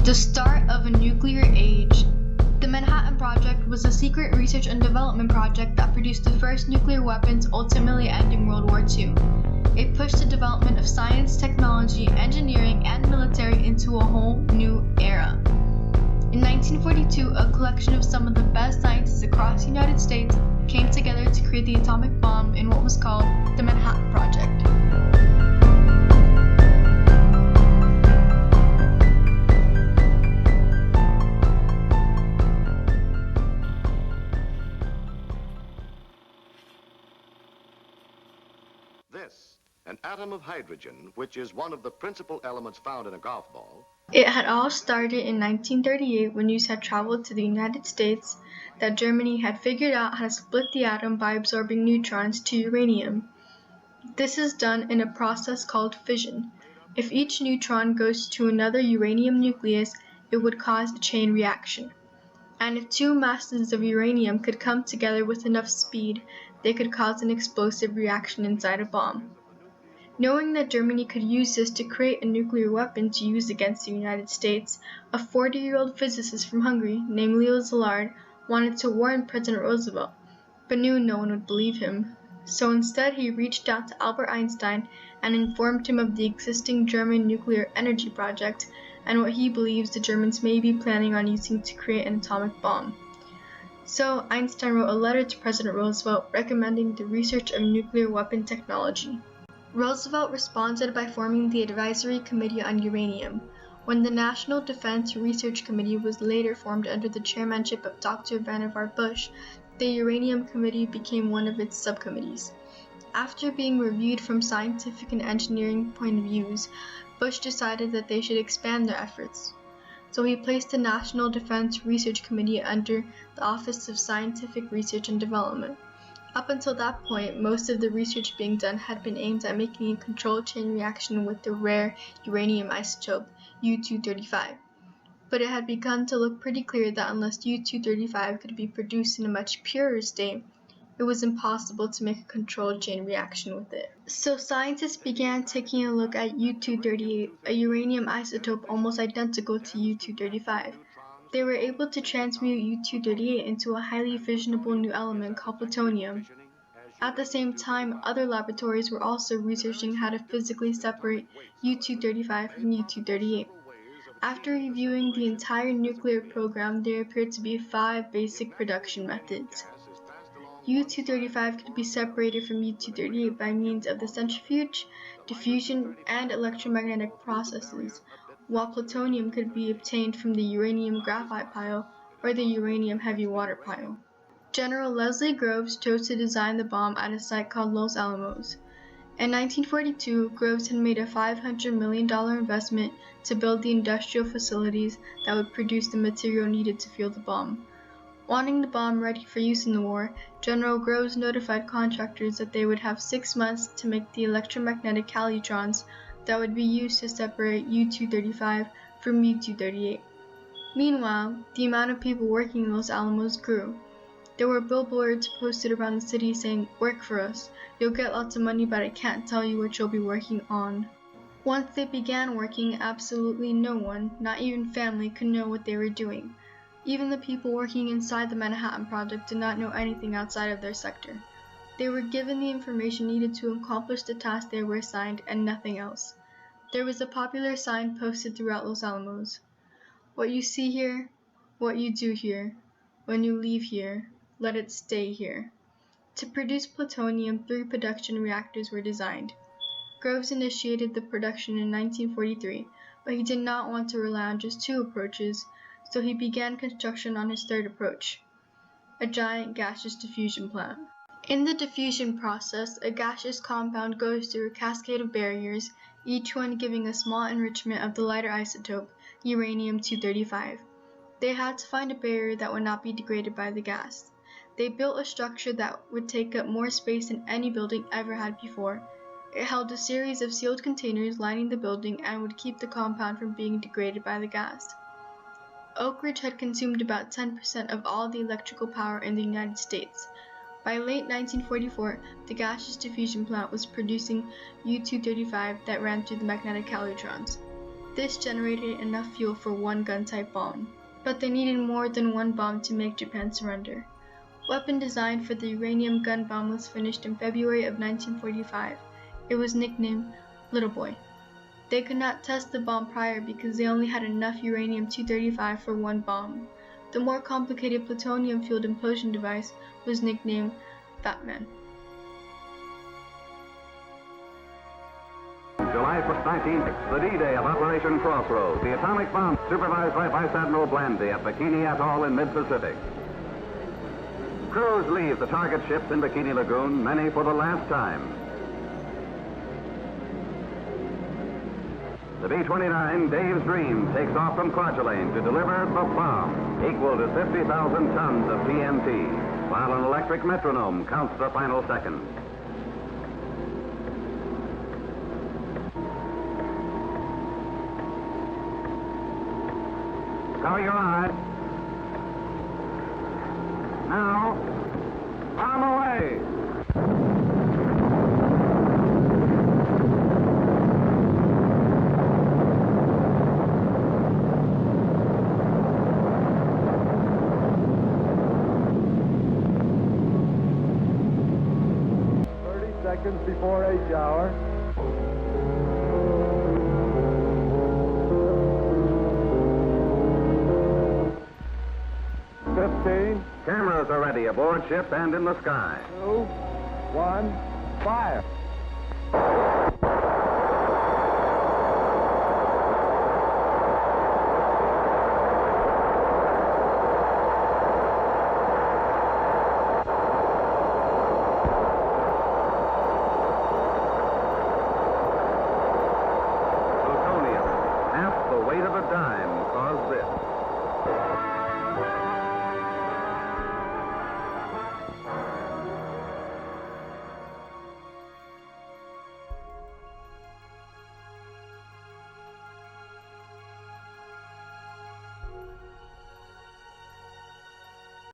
The start of a nuclear age. The Manhattan Project was a secret research and development project that produced the first nuclear weapons, ultimately ending World War II. It pushed the development of science, technology, engineering, and military into a whole new era. In 1942, a collection of some of the best scientists across the United States came together to create the atomic bomb in what was called the Manhattan Project. This, an atom of hydrogen, which is one of the principal elements found in a golf ball. It had all started in 1938 when news had traveled to the United States that Germany had figured out how to split the atom by absorbing neutrons to uranium. This is done in a process called fission. If each neutron goes to another uranium nucleus, it would cause a chain reaction. And if two masses of uranium could come together with enough speed, they could cause an explosive reaction inside a bomb. Knowing that Germany could use this to create a nuclear weapon to use against the United States, a 40-year-old physicist from Hungary named Leo Szilard wanted to warn President Roosevelt, but knew no one would believe him. So instead he reached out to Albert Einstein and informed him of the existing German nuclear energy project and what he believes the Germans may be planning on using to create an atomic bomb. So Einstein wrote a letter to President Roosevelt recommending the research of nuclear weapon technology. Roosevelt responded by forming the Advisory Committee on Uranium. When the National Defense Research Committee was later formed under the chairmanship of Dr. Vannevar Bush, the Uranium Committee became one of its subcommittees. After being reviewed from scientific and engineering point of views, Bush decided that they should expand their efforts. So he placed the National Defense Research Committee under the Office of Scientific Research and Development. Up until that point, most of the research being done had been aimed at making a controlled chain reaction with the rare uranium isotope U-235. But it had begun to look pretty clear that unless U-235 could be produced in a much purer state, it was impossible to make a controlled chain reaction with it. So scientists began taking a look at U-238, a uranium isotope almost identical to U-235. They were able to transmute U-238 into a highly fissionable new element called plutonium. At the same time, other laboratories were also researching how to physically separate U-235 from U-238. After reviewing the entire nuclear program, there appeared to be 5 basic production methods. U-235 could be separated from U-238 by means of the centrifuge, diffusion, and electromagnetic processes, while plutonium could be obtained from the uranium graphite pile or the uranium heavy water pile. General Leslie Groves chose to design the bomb at a site called Los Alamos. In 1942, Groves had made a $500 million investment to build the industrial facilities that would produce the material needed to fuel the bomb. Wanting the bomb ready for use in the war, General Groves notified contractors that they would have 6 months to make the electromagnetic calutrons that would be used to separate U-235 from U-238. Meanwhile, the amount of people working in Los Alamos grew. There were billboards posted around the city saying, "Work for us. You'll get lots of money, but I can't tell you what you'll be working on." Once they began working, absolutely no one, not even family, could know what they were doing. Even the people working inside the Manhattan Project did not know anything outside of their sector. They were given the information needed to accomplish the task they were assigned and nothing else. There was a popular sign posted throughout Los Alamos. "What you see here, what you do here. When you leave here, let it stay here." To produce plutonium, 3 production reactors were designed. Groves initiated the production in 1943, but he did not want to rely on just 2 approaches, so he began construction on his 3rd approach, a giant gaseous diffusion plant. In the diffusion process, a gaseous compound goes through a cascade of barriers, each one giving a small enrichment of the lighter isotope, uranium-235. They had to find a barrier that would not be degraded by the gas. They built a structure that would take up more space than any building ever had before. It held a series of sealed containers lining the building and would keep the compound from being degraded by the gas. Oak Ridge had consumed about 10% of all the electrical power in the United States. By late 1944, the gaseous diffusion plant was producing U-235 that ran through the magnetic calutrons. This generated enough fuel for one gun-type bomb, but they needed more than one bomb to make Japan surrender. Weapon design for the uranium gun bomb was finished in February of 1945. It was nicknamed Little Boy. They could not test the bomb prior because they only had enough uranium-235 for one bomb. The more complicated plutonium-fueled implosion device was nicknamed Fat Man. July 19th, the D-Day of Operation Crossroads, the atomic bomb supervised by Vice Admiral Blandy at Bikini Atoll in mid-Pacific. Crews leave the target ships in Bikini Lagoon, many for the last time. The B-29 Dave's Dream takes off from Kwajalein to deliver the bomb, equal to 50,000 tons of TNT, while an electric metronome counts the final seconds. Cover your eyes. Now, bomb away. Seconds before H hour. Cameras are ready aboard ship and in the sky. 2, 1, fire.